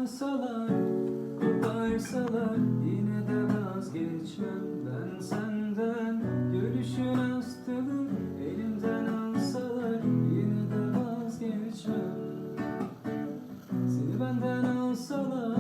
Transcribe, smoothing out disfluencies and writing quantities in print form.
Koparsalar, koparsalar yine de vazgeçmem ben senden. Görüşün hastalığı elimden alsalar yine de vazgeçmem. Seni benden alsalar